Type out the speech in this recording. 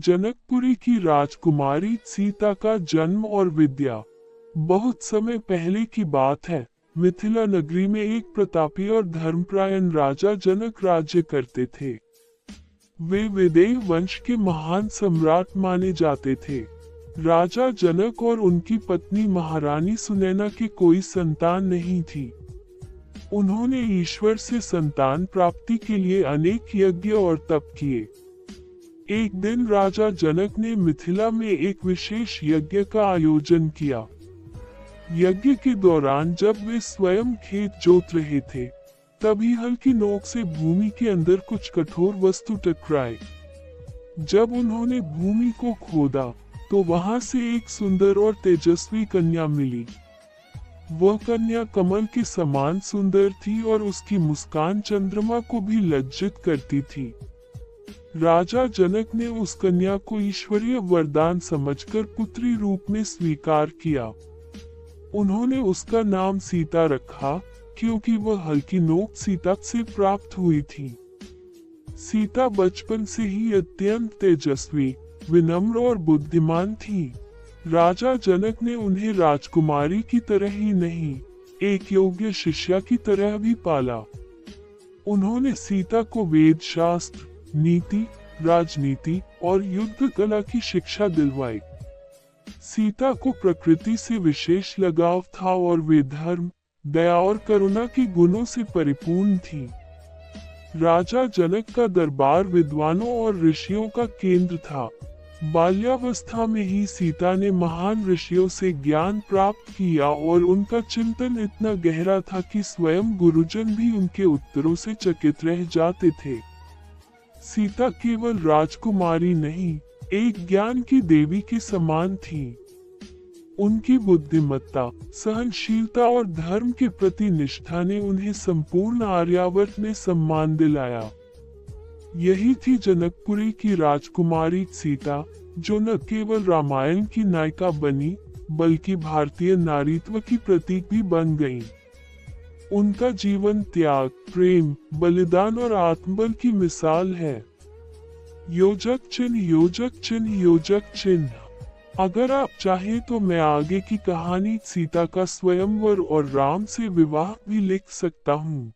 जनकपुरी की राजकुमारी सीता का जन्म और विद्या। बहुत समय पहले की बात है। मिथिला नगरी में एक प्रतापी और धर्मपरायण राजा जनक राज्य करते थे। वे विदेह वंश के महान सम्राट माने जाते थे। राजा जनक और उनकी पत्नी महारानी सुनैना की कोई संतान नहीं थी। उन्होंने ईश्वर से संतान प्राप्ति के लिए अनेक यज्ञ और तप किए। एक दिन राजा जनक ने मिथिला में एक विशेष यज्ञ का आयोजन किया। यज्ञ के दौरान जब वे स्वयं खेत जोत रहे थे, तभी हल्की नोक से भूमि के अंदर कुछ कठोर वस्तु टकराए। जब उन्होंने भूमि को खोदा, तो वहां से एक सुंदर और तेजस्वी कन्या मिली। वह कन्या कमल के समान सुंदर थी और उसकी मुस्कान चंद्रमा को भी लज्जित करती थी। राजा जनक ने उस कन्या को ईश्वरीय वरदान समझकर पुत्री रूप में स्वीकार किया। उन्होंने उसका नाम सीता रखा, क्योंकि वह हल्की नोक सीता से प्राप्त हुई थी। सीता बचपन से ही अत्यंत तेजस्वी, विनम्र और बुद्धिमान थी। राजा जनक ने उन्हें राजकुमारी की तरह ही नहीं, एक योग्य शिष्या की तरह भी पाला। उन्होंने सीता को वेद शास्त्र, नीति, राजनीति और युद्ध कला की शिक्षा दिलवाई। सीता को प्रकृति से विशेष लगाव था और वे धर्म, दया और करुणा के गुणों से परिपूर्ण थी। राजा जनक का दरबार विद्वानों और ऋषियों का केंद्र था। बाल्यावस्था में ही सीता ने महान ऋषियों से ज्ञान प्राप्त किया और उनका चिंतन इतना गहरा था कि स्वयं गुरुजन भी उनके उत्तरों से चकित रह जाते थे। सीता केवल राजकुमारी नहीं, एक ज्ञान की देवी के समान थी। उनकी बुद्धिमत्ता, सहनशीलता और धर्म के प्रति निष्ठा ने उन्हें संपूर्ण आर्यावर्त में सम्मान दिलाया। यही थी जनकपुरी की राजकुमारी सीता, जो न केवल रामायण की नायिका बनी, बल्कि भारतीय नारीत्व की प्रतीक भी बन गईं। उनका जीवन त्याग, प्रेम, बलिदान और आत्मबल की मिसाल है। योजक चिन्ह, योजक चिन्ह, योजक चिन्ह। अगर आप चाहें तो मैं आगे की कहानी सीता का स्वयंवर और राम से विवाह भी लिख सकता हूँ।